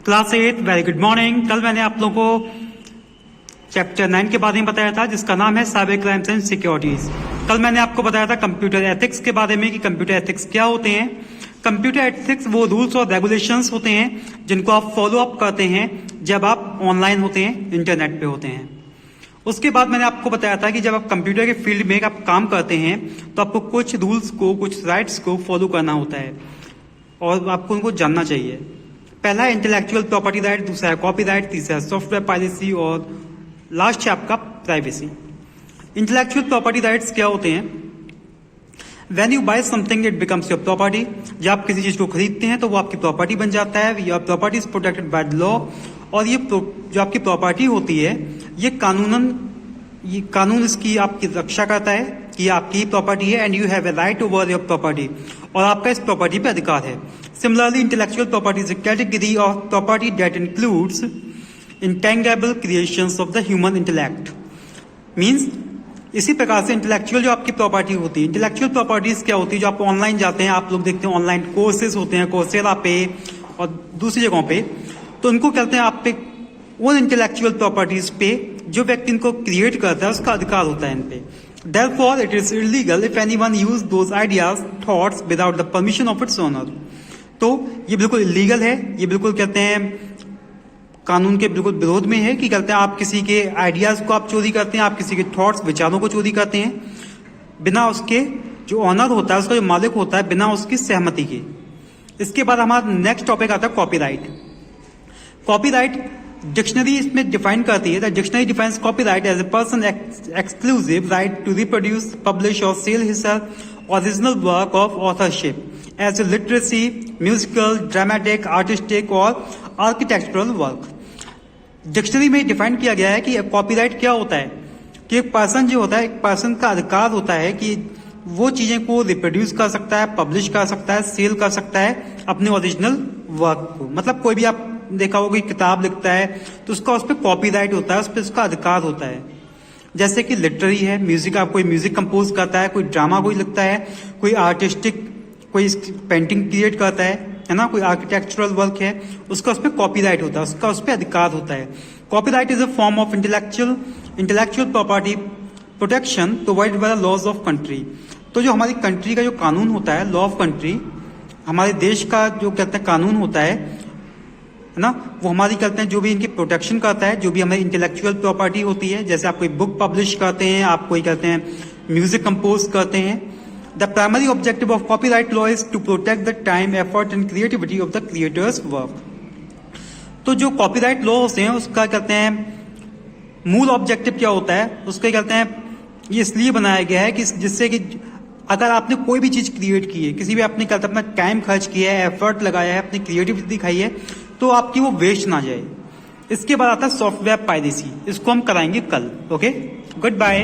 Class 8 very good morning. कल मैंने आप लोगों को चैप्टर 9 के बारे में बताया था जिसका नाम है साइबर क्राइम्स एंड सिक्योरिटीज। कल मैंने आपको बताया था कंप्यूटर एथिक्स के बारे में कि कंप्यूटर एथिक्स क्या होते हैं। कंप्यूटर एथिक्स वो रूल्स और रेगुलेशंस होते हैं जिनको आप फॉलो अप करते हैं जब आप ऑनलाइन होते हैं, इंटरनेट पे होते हैं। उसके बाद मैंने आपको बताया था कि जब आप कंप्यूटर के फील्ड में आप काम करते हैं तो आपको कुछ रूल्स को, कुछ राइट्स को फॉलो करना होता है और आपको उनको जानना चाहिए। पहला है इंटेलेक्चुअल प्रॉपर्टी राइट, दूसरा है कॉपी राइट, तीसरा है सॉफ्टवेयर पायरेसी और लास्ट है आपका प्राइवेसी। इंटेलेक्चुअल प्रॉपर्टी राइट्स क्या होते हैं? When you buy something it becomes your property। जब आप किसी चीज को खरीदते हैं तो वो आपकी प्रॉपर्टी बन जाता है। Your property is protected by the law. और ये जो आपकी प्रॉपर्टी होती है ये कानून इसकी आपकी रक्षा करता है कि आपकी प्रॉपर्टी है and you have a right over your property और आपका इस प्रॉपर्टी पे अधिकार है। Similarly intellectual property is a category of property that includes intangible creations of the human intellect. Means इसी प्रकार से इंटेलेक्चुअल जो आपकी प्रॉपर्टी होती है, इंटेलेक्चुअल प्रॉपर्टीज क्या होती है? जो आप ऑनलाइन जाते हैं, आप लोग देखते हैं ऑनलाइन कोर्सेज होते हैं कोर्सेरा पे और दूसरी जगहों पे, तो उनको कहते हैं आप पे उन इंटेलेक्चुअल प्रॉपर्टीज पे जो व्यक्ति इनको क्रिएट करता है उसका अधिकार होता है इन पे। Therefore, it is illegal if anyone use those ideas, thoughts without the permission of its owner। तो ये बिल्कुल इलीगल है, ये बिल्कुल कहते हैं कानून के बिल्कुल विरोध में है कि कहते हैं आप किसी के आइडियाज को आप चोरी करते हैं, आप किसी के थॉट्स, विचारों को चोरी करते हैं बिना उसके जो ऑनर होता है, उसका जो मालिक होता है, बिना उसकी सहमति के। इसके बाद हमारा नेक्स्ट टॉपिक आता है कॉपीराइट। कॉपीराइट डिक्शनरी इसमें डिफाइन करती है। The dictionary defines copyright as a person exclusive right to reproduce, publish और sell his original work of authorship as a literacy, musical, dramatic, artistic और आर्किटेक्चरल वर्क। डिक्शनरी में define किया गया है कि कॉपीराइट क्या होता है कि एक पर्सन जो होता है, एक पर्सन का अधिकार होता है कि वो चीजें को रिप्रोड्यूस कर सकता है, पब्लिश कर सकता है, सेल कर सकता है अपने ओरिजिनल वर्क को। मतलब कोई भी आप देखा होगा कि किताब लिखता है तो उसका उस पर कॉपीराइट होता है, उस पर उसका अधिकार होता है। जैसे कि लिटरेरी है, म्यूजिक, आप कोई म्यूजिक कंपोज करता है, कोई ड्रामा कोई लिखता है, कोई आर्टिस्टिक कोई पेंटिंग क्रिएट करता है ना, कोई आर्किटेक्चरल वर्क है, उसका उस पर कॉपीराइट होता है, उसका उस पर अधिकार होता है। Copyright is a form of intellectual property protection provided by the laws of country. तो जो हमारी कंट्री का जो कानून होता है, लॉ ऑफ कंट्री, हमारे देश का जो कहते हैं कानून होता है ना, वो हमारी कहते हैं जो भी इनकी प्रोटेक्शन करता है, जो भी हमारी इंटेलेक्चुअल प्रॉपर्टी होती है। जैसे आप कोई बुक पब्लिश करते हैं, आप कोई कहते हैं म्यूजिक कंपोज करते हैं। The primary objective of copyright law is to protect the time, effort and creativity of the creators work. तो जो कॉपीराइट लॉ होते हैं उसका कहते हैं मूल ऑब्जेक्टिव क्या होता है, उसके कहते हैं ये इसलिए बनाया गया है कि जिससे कि अगर आपने कोई भी चीज क्रिएट की है, किसी भी आपने कहते अपना टाइम खर्च किया है, एफर्ट लगाया है, अपनी क्रिएटिविटी दिखाई है, तो आपकी वो वेस्ट ना जाए। इसके बाद आता है सॉफ्टवेयर पायरेसी, इसको हम कराएंगे कल। Okay, good bye.